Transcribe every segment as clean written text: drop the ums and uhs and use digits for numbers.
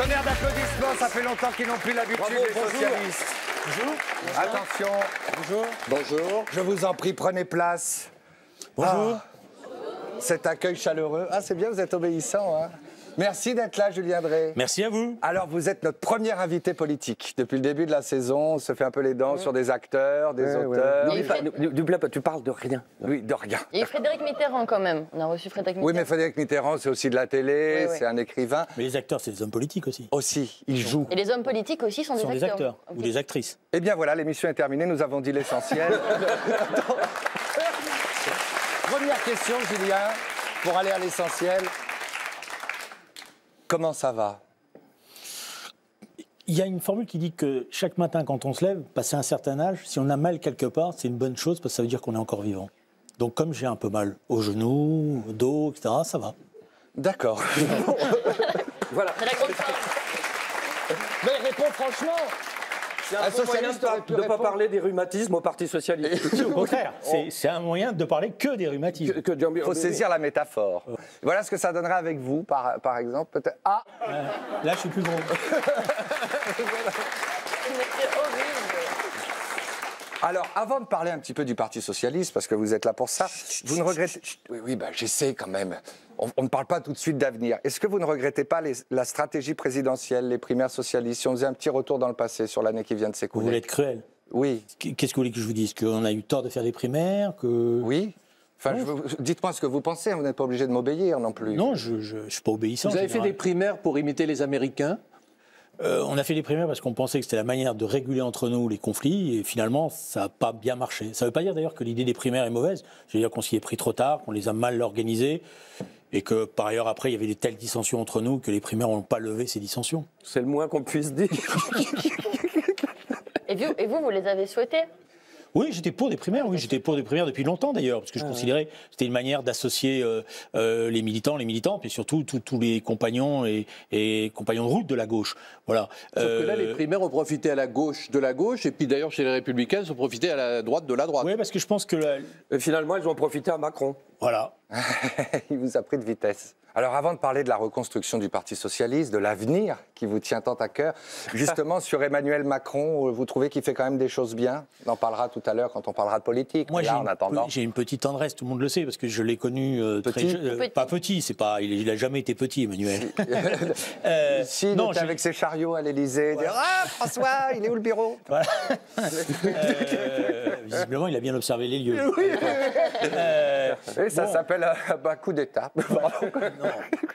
Tonnerre d'applaudissements, ça fait longtemps qu'ils n'ont plus l'habitude des socialistes. Bonjour. Attention. Bonjour. Bonjour. Je vous en prie, prenez place. Bonjour. Cet accueil chaleureux. Ah, c'est bien, vous êtes obéissant, hein. Merci d'être là, Julien Drey. Merci à vous. Alors, vous êtes notre premier invité politique. Depuis le début de la saison, on se fait un peu les dents sur des acteurs, des auteurs. N'oublie pas, tu parles de rien. Oui, de rien. Il y a Frédéric Mitterrand quand même. On a reçu Frédéric Mitterrand. Oui, mais Frédéric Mitterrand, c'est aussi de la télé, c'est un écrivain. Mais les acteurs, c'est des hommes politiques aussi. Aussi, ils jouent. Et les hommes politiques aussi sont des acteurs. Ou des actrices. Eh bien voilà, l'émission est terminée, nous avons dit l'essentiel. Première question, Julien, pour aller à l'essentiel. Comment ça va? Il y a une formule qui dit que chaque matin, quand on se lève, passé un certain âge, si on a mal quelque part, c'est une bonne chose parce que ça veut dire qu'on est encore vivant. Donc comme j'ai un peu mal au genou, au dos, etc., ça va. D'accord. Voilà. C'est la grande fin. Mais réponds franchement. C'est un bon moyen de ne pas parler des rhumatismes au Parti Socialiste. Au contraire, c'est un moyen de parler que des rhumatismes. Il faut saisir la métaphore. Voilà ce que ça donnerait avec vous, par exemple. Peut-être. Ah, là, je suis plus gros. C'est horrible. Alors, avant de parler un petit peu du Parti Socialiste, parce que vous êtes là pour ça, vous ne regrettez... Oui, bah, j'essaie quand même. On ne parle pas tout de suite d'avenir. Est-ce que vous ne regrettez pas la stratégie présidentielle, les primaires socialistes? Si on faisait un petit retour dans le passé sur l'année qui vient de s'écouler. Vous voulez être cruel? Oui. Qu'est-ce que vous voulez que je vous dise? Qu'on a eu tort de faire des primaires que... Oui. Enfin, dites-moi ce que vous pensez, vous n'êtes pas obligé de m'obéir non plus. Non, je ne suis pas obéissant. Vous avez fait des primaires pour imiter les Américains? On a fait des primaires parce qu'on pensait que c'était la manière de réguler entre nous les conflits et finalement ça n'a pas bien marché. Ça ne veut pas dire d'ailleurs que l'idée des primaires est mauvaise. Je veux dire qu'on s'y est pris trop tard, qu'on les a mal organisées et que par ailleurs après il y avait des telles dissensions entre nous que les primaires n'ont pas levé ces dissensions. C'est le moins qu'on puisse dire. Et vous les avez souhaités? Oui, j'étais pour des primaires, depuis longtemps d'ailleurs, parce que je considérais que c'était une manière d'associer les militants, puis surtout tous les compagnons et compagnons de route de la gauche. Voilà. Sauf que là, les primaires ont profité à la gauche de la gauche, et puis d'ailleurs chez les Républicains, ils ont profité à la droite de la droite. Oui, parce que je pense que... Et finalement, ils ont profité à Macron. Voilà. Il vous a pris de vitesse. Alors avant de parler de la reconstruction du Parti Socialiste, de l'avenir qui vous tient tant à cœur, justement sur Emmanuel Macron, vous trouvez qu'il fait quand même des choses bien? On en parlera tout à l'heure quand on parlera de politique. Moi, là, j'ai une petite tendresse, tout le monde le sait, parce que je l'ai connu pas petit, c'est pas, il n'a jamais été petit, Emmanuel. Si, il était avec ses chariots à l'Élysée, voilà. Dire ah François, il est où le bureau? Voilà. Visiblement, il a bien observé les lieux. Oui. Et ça s'appelle un coup d'État.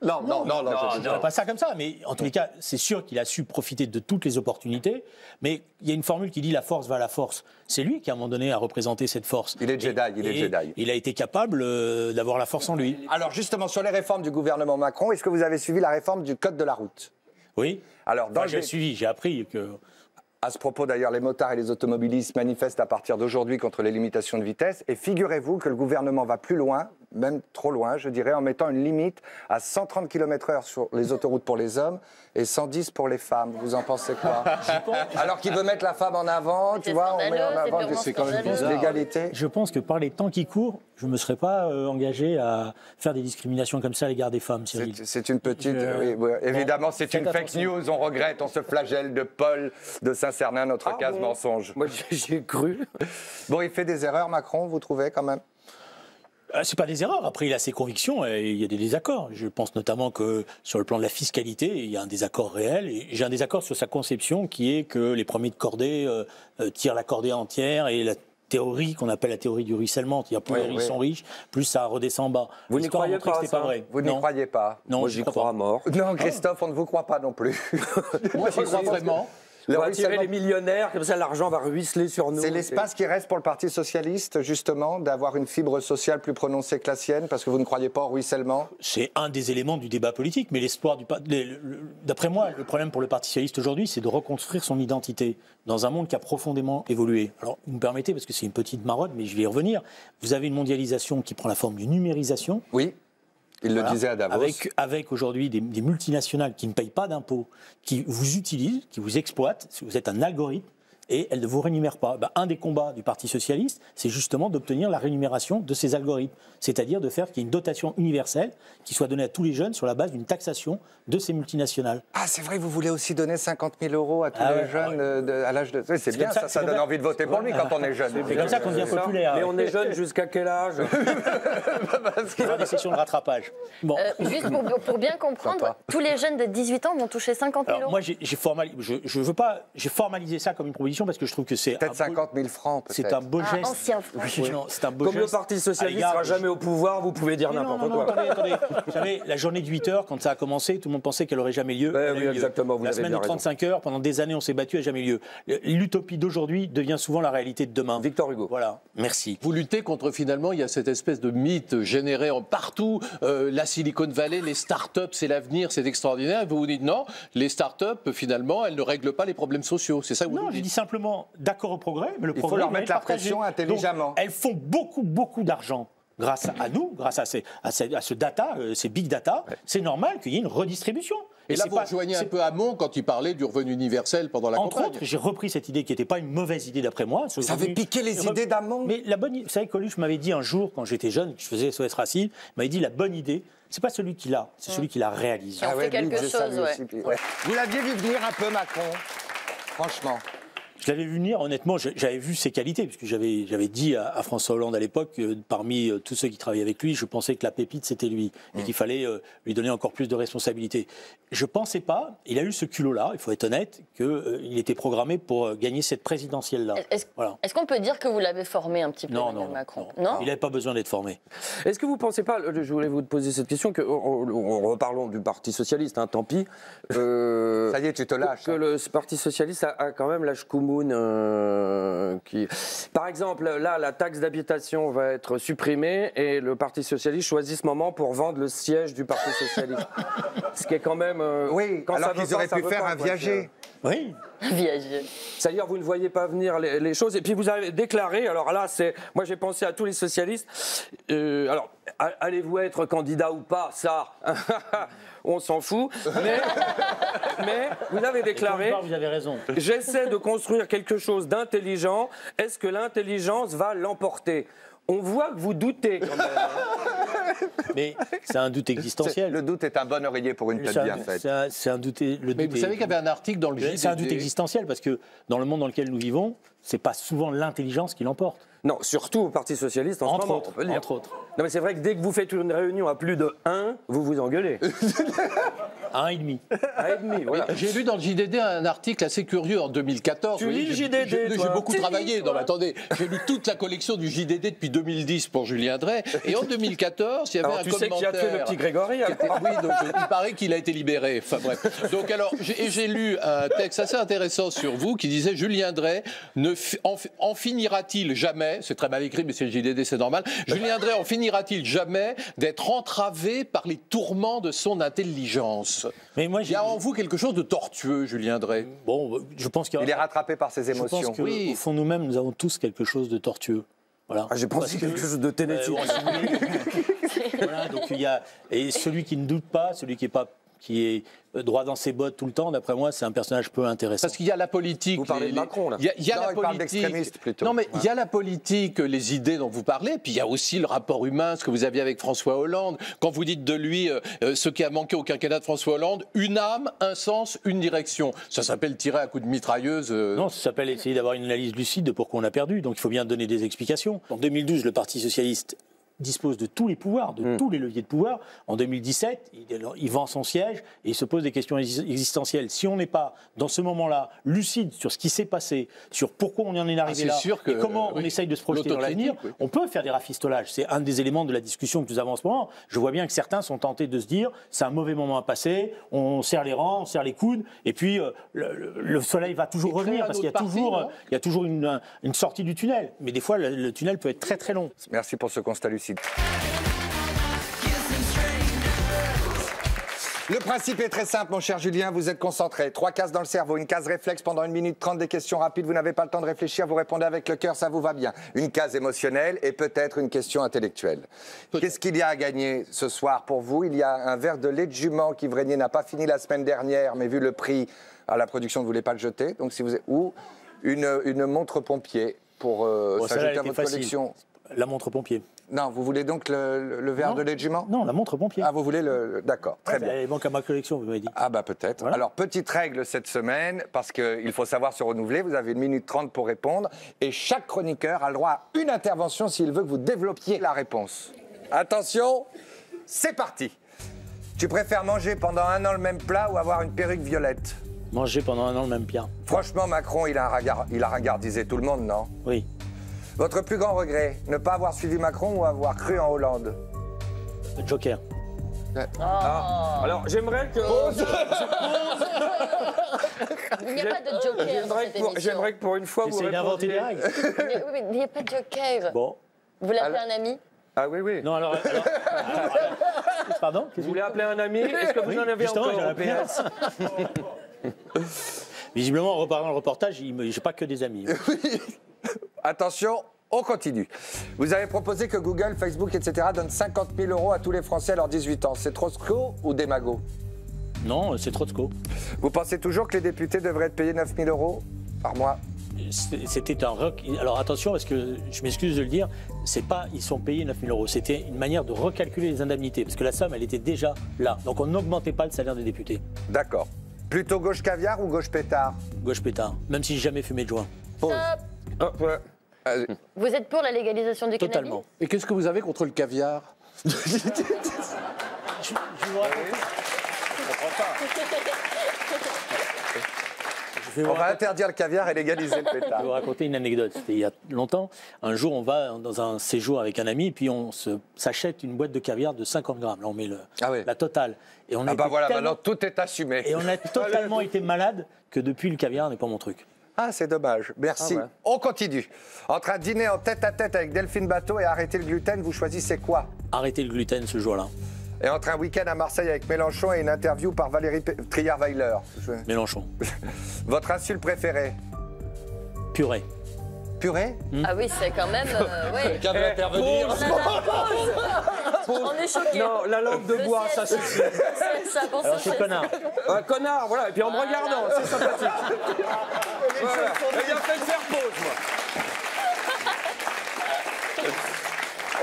Non, je ne dirais pas ça comme ça, mais en tous les cas, c'est sûr qu'il a su profiter de toutes les opportunités, mais il y a une formule qui dit la force va à la force. C'est lui qui, à un moment donné, a représenté cette force. Il est Jedi, Il a été capable d'avoir la force en lui. Alors justement, sur les réformes du gouvernement Macron, est-ce que vous avez suivi la réforme du Code de la route? Oui. Alors, j'ai suivi, j'ai appris que... À ce propos, d'ailleurs, les motards et les automobilistes manifestent à partir d'aujourd'hui contre les limitations de vitesse. Et figurez-vous que le gouvernement va plus loin, même trop loin, je dirais, en mettant une limite à 130 km/h sur les autoroutes pour les hommes et 110 pour les femmes. Vous en pensez quoi? Alors qu'il veut mettre la femme en avant, tu vois, on met en avant l'égalité. Je pense que par les temps qui courent, je ne me serais pas engagé à faire des discriminations comme ça à l'égard des femmes, Cyril. C'est une petite... oui, évidemment, c'est une fake news, on regrette, on se flagelle de Paul de Saint-Cernin, notre case mensonge. Moi, j'y ai cru. Bon, il fait des erreurs, Macron, vous trouvez, quand même? C'est pas des erreurs. Après, il a ses convictions et il y a des désaccords. Je pense notamment que sur le plan de la fiscalité, il y a un désaccord réel. Et j'ai un désaccord sur sa conception qui est que les premiers de cordée tirent la cordée entière et la théorie qu'on appelle la théorie du ruissellement. C'est-à-dire plus les riches sont riches, plus ça redescend en bas. Vous n'y croyez pas, c'est pas vrai. Vous n'y croyez pas? Non, moi j'y crois à mort. Non, Christophe, on ne vous croit pas non plus. Moi, j'y crois vraiment. On va attirer les millionnaires, comme ça l'argent va ruisseler sur nous. C'est l'espace qui reste pour le Parti Socialiste, justement, d'avoir une fibre sociale plus prononcée que la sienne, parce que vous ne croyez pas au ruissellement? C'est un des éléments du débat politique, mais l'espoir d'après moi, le problème pour le Parti Socialiste aujourd'hui, c'est de reconstruire son identité dans un monde qui a profondément évolué. Alors, vous me permettez, parce que c'est une petite marotte, mais je vais y revenir. Vous avez une mondialisation qui prend la forme d'une numérisation. Oui. Il le disait à Davos. Avec aujourd'hui des multinationales qui ne payent pas d'impôts, qui vous utilisent, qui vous exploitent. Vous êtes un algorithme. et elle ne vous rémunère pas. Un des combats du Parti socialiste, c'est justement d'obtenir la rémunération de ces algorithmes, c'est-à-dire de faire qu'il y ait une dotation universelle qui soit donnée à tous les jeunes sur la base d'une taxation de ces multinationales. Ah, c'est vrai, vous voulez aussi donner 50 000 € à tous les jeunes à l'âge de... Oui, c'est bien, ça donne envie de voter pour lui quand on est jeune. C'est comme ça qu'on devient populaire. Mais on est jeune jusqu'à quel âge? Il y aura des sessions de rattrapage. Bon. Juste pour bien comprendre, tous les jeunes de 18 ans vont toucher 50 000 €. Moi, j'ai formalisé ça comme une proposition parce que je trouve que c'est... Peut-être 50 000 francs, peut-être. C'est un beau geste. Ancien franc. Oui, non, c'est un beau Comme geste. le Parti socialiste ne sera jamais au pouvoir, vous pouvez dire n'importe quoi. Attendez. Vous savez, la journée de 8 heures, quand ça a commencé, tout le monde pensait qu'elle n'aurait jamais lieu. Oui, exactement, vous la avez semaine de bien raison. 35 heures, pendant des années, on s'est battu, elle n'a jamais lieu. L'utopie d'aujourd'hui devient souvent la réalité de demain. Victor Hugo. Voilà, merci. Vous luttez contre, finalement, il y a cette espèce de mythe généré partout. La Silicon Valley, les start-up, c'est l'avenir, c'est extraordinaire. Et vous vous dites non, les start-up, finalement, elles ne règlent pas les problèmes sociaux. C'est ça que vous Non, nous je dites. dis simplement d'accord au progrès, mais le progrès, faut leur mettre il est la partagé. pression intelligemment. Donc, elles font beaucoup d'argent. Grâce à nous, grâce à ce data, ces big data, c'est normal qu'il y ait une redistribution. Et là, vous rejoignez un peu Hamon quand il parlait du revenu universel pendant la campagne. Entre autres, j'ai repris cette idée qui n'était pas une mauvaise idée d'après moi. Ça avait piqué les idées d'Hamon. Mais la bonne, vous savez, Coluche m'avait dit un jour, quand j'étais jeune, que je faisais SOS Racisme, il m'avait dit la bonne idée, c'est pas celui qui l'a, c'est celui qui la réalise. On fait quelque chose, ouais. Vous l'aviez vu venir un peu, Macron, franchement. Je l'avais vu venir, honnêtement, j'avais vu ses qualités, puisque j'avais dit à François Hollande à l'époque, parmi tous ceux qui travaillaient avec lui, je pensais que la pépite, c'était lui, et qu'il fallait lui donner encore plus de responsabilités. Je ne pensais pas, il a eu ce culot-là, il faut être honnête, qu'il était programmé pour gagner cette présidentielle-là. Est-ce qu'on peut dire que vous l'avez formé un petit peu, Emmanuel Macron? Non, il n'avait pas besoin d'être formé. Est-ce que vous ne pensez pas, je voulais vous poser cette question, reparlons du Parti socialiste, tant pis. Ça y est, tu te lâches. Que le Parti socialiste a quand même la Shkoumoun qui... Par exemple, là, la taxe d'habitation va être supprimée et le Parti socialiste choisit ce moment pour vendre le siège du Parti socialiste. Ce qui est quand même... oui, quand alors qu'ils auraient pu faire un viager. Oui. Viager. C'est-à-dire, vous ne voyez pas venir les choses. Et puis, vous avez déclaré, alors là, moi, j'ai pensé à tous les socialistes. Alors, allez-vous être candidat ou pas? Ça, on s'en fout. Mais vous avez déclaré... Vous avez raison. J'essaie de construire quelque chose d'intelligent. Est-ce que l'intelligence va l'emporter? On voit que vous doutez quand même. Mais c'est un doute existentiel. Le doute est un bon oreiller pour une tête bien faite. C'est un doute. Mais vous savez qu'il y avait un article dans le JDD. C'est un doute existentiel parce que dans le monde dans lequel nous vivons, c'est pas souvent l'intelligence qui l'emporte. Non, surtout au Parti socialiste en ce moment. Entre autres. Non, mais c'est vrai que dès que vous faites une réunion à plus de 1, vous vous engueulez. 1,5. 1,5, voilà. J'ai lu dans le JDD un article assez curieux en 2014. Tu lis le JDD, J'ai beaucoup travaillé. Non, mais attendez, j'ai lu toute la collection du JDD depuis 2010 pour Julien Drey. Et en 2014, il y avait alors, un tu commentaire... sais qui a tué le petit Grégory alors. Oui, donc il paraît qu'il a été libéré. Enfin bref. Donc alors, j'ai lu un texte assez intéressant sur vous qui disait Julien Drey en finira-t-il jamais, c'est très mal écrit mais c'est le JDD, c'est normal, Julien Drey en finira-t-il jamais d'être entravé par les tourments de son intelligence? Mais moi, il y a en vous quelque chose de tortueux, Julien Drey. Bon, je pense qu'il est rattrapé par ses émotions. Je pense qu'au fond nous-mêmes, nous avons tous quelque chose de tortueux. Voilà. J'ai pensé quelque chose de ténétique. Voilà, donc il y a et celui qui ne doute pas, celui qui est droit dans ses bottes tout le temps, d'après moi, c'est un personnage peu intéressant. Parce qu'il y a la politique... Vous parlez de Macron, là. Il y a non, la il politique... parle d'extrémistes, plutôt. Non, mais il y a la politique, les idées dont vous parlez, puis il y a aussi le rapport humain, ce que vous aviez avec François Hollande. Quand vous dites de lui, ce qui a manqué au quinquennat de François Hollande, une âme, un sens, une direction. Ça s'appelle tirer à coups de mitrailleuse. Non, ça s'appelle essayer d'avoir une analyse lucide de pourquoi on a perdu. Donc il faut bien donner des explications. En 2012, le Parti socialiste dispose de tous les pouvoirs, de tous les leviers de pouvoir. En 2017, il vend son siège et il se pose des questions existentielles. Si on n'est pas, dans ce moment-là, lucide sur ce qui s'est passé, sur pourquoi on en est arrivé là, et comment on essaye de se projeter dans l'avenir, on peut faire des rafistolages. C'est un des éléments de la discussion que nous avons en ce moment. Je vois bien que certains sont tentés de se dire c'est un mauvais moment à passer, on serre les rangs, on serre les coudes, et puis le soleil va toujours revenir parce qu'il y a toujours une sortie du tunnel. Mais des fois, le tunnel peut être très très long. Merci pour ce constat lucide. Le principe est très simple, mon cher Julien, vous êtes concentré. 3 cases dans le cerveau, une case réflexe pendant 1 minute 30, des questions rapides, vous n'avez pas le temps de réfléchir, vous répondez avec le cœur, ça vous va bien. Une case émotionnelle et peut-être une question intellectuelle. Qu'est-ce qu'il y a à gagner ce soir pour vous? Il y a un verre de lait de jument qui, Vrenier, n'a pas fini la semaine dernière, mais vu le prix à la production, ne voulait pas le jeter. Donc si vous... Ou une montre pompier pour s'ajouter à votre collection. La montre pompier. Non, vous voulez donc le verre de lait de jument? Non, la montre pompier. Ah, vous voulez le... D'accord, très bien. Il manque à ma collection, vous m'avez dit. Ah bah peut-être. Voilà. Alors, petite règle cette semaine, parce qu'il faut savoir se renouveler, vous avez 1 minute 30 pour répondre, et chaque chroniqueur a le droit à une intervention s'il veut que vous développiez la réponse. Attention, c'est parti. Tu préfères manger pendant 1 an le même plat ou avoir une perruque violette? Manger pendant 1 an le même plat. Franchement, Macron, il a ringardisé tout le monde, non? Oui. Votre plus grand regret, ne pas avoir suivi Macron ou avoir cru en Hollande? Joker. Ah, alors, j'aimerais que... Il n'y a pas de joker dans cette émission. J'aimerais que pour une fois, vous J'essaie d'inventer des répondiez... règles. Oui, il n'y a pas de joker. Bon. Vous l'appelez un ami? Ah oui, oui. Non, alors pardon? Vous voulez appeler un ami? Est-ce que vous en avez Justement, encore j'en ai au appelé un. PS? Visiblement, en reparlant le reportage, j'ai pas que des amis. Attention, on continue. Vous avez proposé que Google, Facebook, etc. donnent 50 000 € à tous les Français à leurs 18 ans. C'est Trotsko ou Démago? Non, c'est Trotsko. Vous pensez toujours que les députés devraient être payés 9 000 € par mois? C'était un alors attention, parce que je m'excuse de le dire, c'est pas ils sont payés 9 000 €. C'était une manière de recalculer les indemnités, parce que la somme, elle était déjà là. Donc on n'augmentait pas le salaire des députés. D'accord. Plutôt gauche caviar ou gauche pétard? Gauche pétard, même si j'ai jamais fumé de joint. Pause. Ah, ouais. Vous êtes pour la légalisation du cannabis? Totalement. Et qu'est-ce que vous avez contre le caviar? Je vous raconte. On va interdire le caviar et légaliser le Je vais pétard. vous raconter une anecdote. C'était il y a longtemps. Un jour, on va dans un séjour avec un ami, puis on s'achète une boîte de caviar de 50 grammes. Là, on met la totale. Et on Ah bah était voilà, tellement- maintenant tout est assumé. Et on a totalement été malade que depuis, le caviar n'est pas mon truc. Ah, c'est dommage. Merci. Ah ouais. On continue. Entre un dîner en tête-à-tête avec Delphine Bateau et arrêter le gluten, vous choisissez quoi? Arrêtez le gluten ce jour-là. Et entre un week-end à Marseille avec Mélenchon et une interview par Valérie Trierweiler. Mélenchon. Votre insulte préférée? Purée. Purée? Ah oui, c'est quand même... ouais. Quelqu'un veut intervenir? On est choqués. Non, la langue de Le bois, ça siège. suffit. Ça pense Alors, c'est au- connard. Un connard, voilà. Et puis en me regardant, c'est sympathique. Voilà. Et il a fait de faire pause, moi.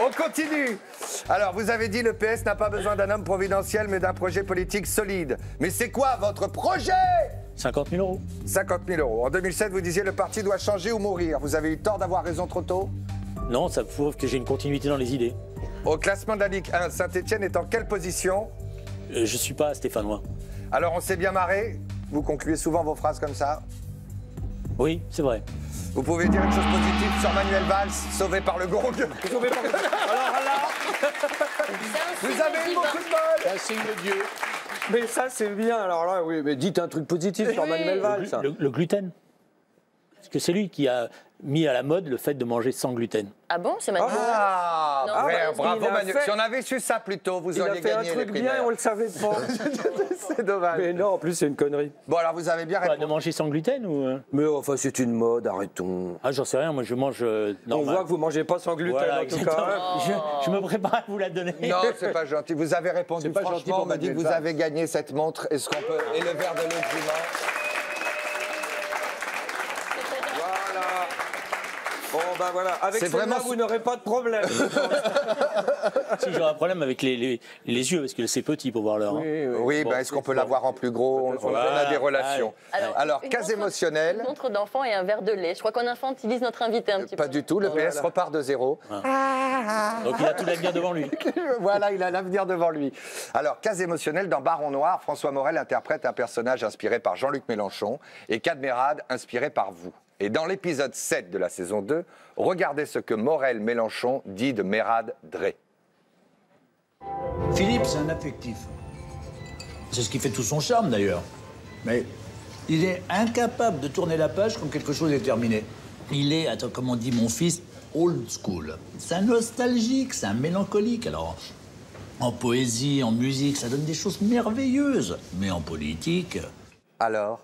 On continue. Alors, vous avez dit le PS n'a pas besoin d'un homme providentiel, mais d'un projet politique solide. Mais c'est quoi votre projet? 50 000 €. 50 000 €. En 2007, vous disiez le parti doit changer ou mourir. Vous avez eu tort d'avoir raison trop tôt? Non, ça prouve que j'ai une continuité dans les idées. Au classement de la Ligue 1, Saint-Etienne est en quelle position? Je suis pas stéphanois. Alors, on s'est bien marré. Vous concluez souvent vos phrases comme ça. Oui, c'est vrai. Vous pouvez dire une chose positive sur Manuel Valls, sauvé par le gong. Alors là, Vous avez eu beaucoup de bol. Un signe de Dieu. mais ça c'est bien. Alors là, oui, mais dites un truc positif sur Manuel Valls. Le gluten. Parce que c'est lui qui a mis à la mode le fait de manger sans gluten. Ah bon, c'est Manuel Valls? Ah, Non, ouais, parce bravo qu'il a Manu. fait- Si on avait su ça plus tôt, vous Il a auriez fait un gagné les truc bien et primaires. on le savait pas. C'est dommage. Mais non, en plus c'est une connerie. Bon, alors vous avez bien Quoi, de répondu. manger sans gluten ou Mais enfin c'est une mode, arrêtons. Ah, j'en sais rien, moi je mange On normal. voit que vous mangez pas sans gluten Voilà, en tout exactement. cas. Je me prépare à vous la donner. Non, c'est pas gentil. Vous avez répondu. C'est pas gentil Franchement, pour on me dit que Manuel vous Valls. avez gagné cette montre. Est-ce qu'on peut... Et le verre de lait de jument. Voilà. Bon ben voilà, avec C'est celle-là vraiment- vous n'aurez pas de problème. Si j'aurais un problème avec les yeux, parce que c'est petit pour voir l'heure. hein. Oui, Bon, ben, est-ce qu'on peut bon. l'avoir en plus gros? On a Voilà. des relations. Alors, une cas montre- émotionnel. Une montre d'enfant et un verre de lait. Je crois qu'on infantilise notre invité un petit peu. Pas du tout. Le PS repart de zéro. Donc il a tout l'avenir devant lui. Voilà, il a l'avenir devant lui. Alors, cas émotionnel, dans Baron Noir, François Morel interprète un personnage inspiré par Jean-Luc Mélenchon et Cadmerade inspiré par vous. Et dans l'épisode 7 de la saison 2, regardez ce que Morel-Mélenchon dit de Mérad Drey. Philippe, c'est un affectif. C'est ce qui fait tout son charme, d'ailleurs. Mais il est incapable de tourner la page quand quelque chose est terminé. Il est, attends, comme on dit mon fils, old school. C'est un nostalgique, c'est un mélancolique. Alors, en poésie, en musique, ça donne des choses merveilleuses. Mais en politique... Alors,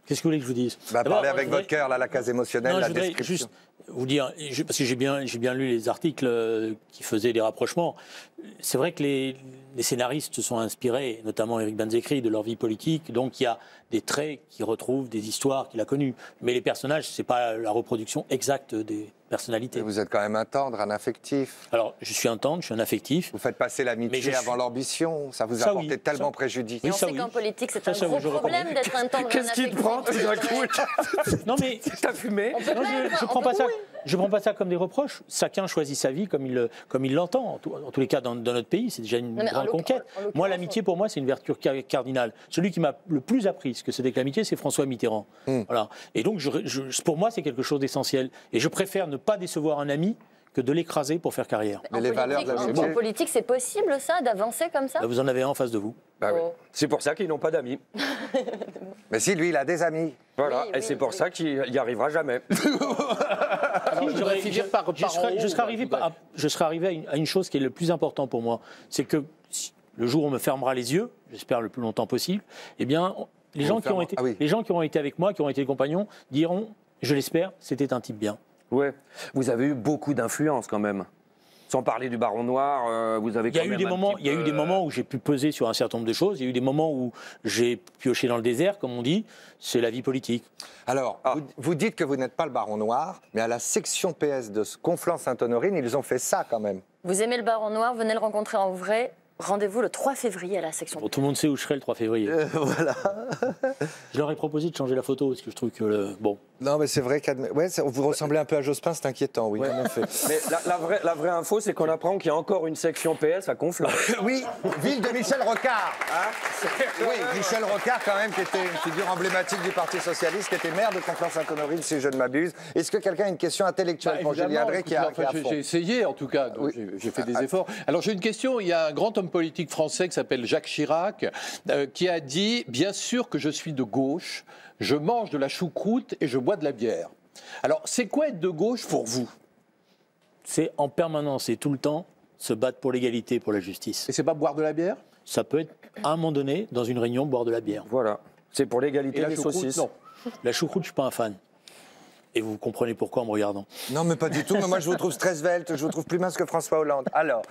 Qu'est-ce que vous voulez que je vous dise bah, D'abord, parlez moi, avec je votre voudrais- cœur, là, la case émotionnelle, Non, la je voudrais description. juste vous dire, parce que j'ai bien lu les articles qui faisaient des rapprochements. C'est vrai que les scénaristes se sont inspirés, notamment Éric Banzekri, de leur vie politique. Donc il y a des traits qui retrouvent des histoires qu'il a connues. Mais les personnages, c'est pas la reproduction exacte des personnalités. Et vous êtes quand même un tendre, un affectif. Alors, je suis un tendre, je suis un affectif. Vous faites passer l'amitié avant l'ambition. Ça vous a porté tellement préjudice. Et on sait qu'en politique, c'est un gros problème d'être un tendre. Qu'est-ce qui te prend tout d'un coup? Non mais T'as fumé? non, je prends pas ça. Je prends pas ça comme des reproches. Chacun choisit sa vie comme il l'entend. En tous les cas, dans notre pays, c'est déjà une grande conquête. Moi, l'amitié, pour moi, c'est une vertu cardinale. Celui qui m'a le plus appris ce que c'était que l'amitié, c'est François Mitterrand. Voilà. Et donc, pour moi, c'est quelque chose d'essentiel. Et je préfère ne pas décevoir un ami que de l'écraser pour faire carrière. Mais les valeurs de l'amitié. En politique, c'est possible, ça, d'avancer comme ça? Vous en avez un en face de vous. Bah oui. C'est pour ça qu'ils n'ont pas d'amis. Mais si, lui, il a des amis. Voilà, Oui, et c'est pour ça qu'il n'y arrivera jamais. Alors, je voudrais finir par Je serais arrivé à une chose qui est le plus important pour moi. C'est que le jour où on me fermera les yeux, j'espère le plus longtemps possible, eh bien, les gens qui ont été avec moi, qui ont été les compagnons, diront, je l'espère, c'était un type bien. Ouais. Vous avez eu beaucoup d'influence quand même. Sans parler du Baron Noir, vous avez quand même Il y a eu des moments où j'ai pu peser sur un certain nombre de choses. Il y a eu des moments où j'ai pioché dans le désert, comme on dit. C'est la vie politique. Alors, vous dites que vous n'êtes pas le Baron Noir, mais à la section PS de Conflans-Sainte-Honorine, ils ont fait ça quand même. Vous aimez le Baron Noir, venez le rencontrer en vrai. Rendez-vous le 3 février à la section. Bon, tout le monde sait où je serai le 3 février. Voilà. Je leur ai proposé de changer la photo, parce que je trouve que... Bon. Non, mais c'est vrai vous ressemblez un peu à Jospin, c'est inquiétant, oui, en effet. Mais la vraie info, c'est qu'on apprend qu'il y a encore une section PS à Conflans. Oui, ville de Michel Rocard. Oui, Michel Rocard, quand même, qui était une figure emblématique du Parti Socialiste, qui était maire de Conflans-Sainte-Honorine, si je ne m'abuse. Est-ce que quelqu'un a une question intellectuelle pour Julien Drey qui a J'ai essayé, en tout cas, donc j'ai fait des efforts. Alors, j'ai une question. Il y a un grand homme politique français qui s'appelle Jacques Chirac, qui a dit « Bien sûr que je suis de gauche, je mange de la choucroute et je bois de la bière ». Alors, c'est quoi être de gauche pour vous? C'est en permanence et tout le temps se battre pour l'égalité, pour la justice. Et c'est pas boire de la bière? Ça peut être, à un moment donné, dans une réunion, boire de la bière. Voilà. C'est pour l'égalité Et des saucisses. Non. La choucroute, je ne suis pas un fan. Et vous comprenez pourquoi en me regardant. Non, mais pas du tout. Mais moi, je vous trouve très svelte. Je vous trouve plus mince que François Hollande. Alors,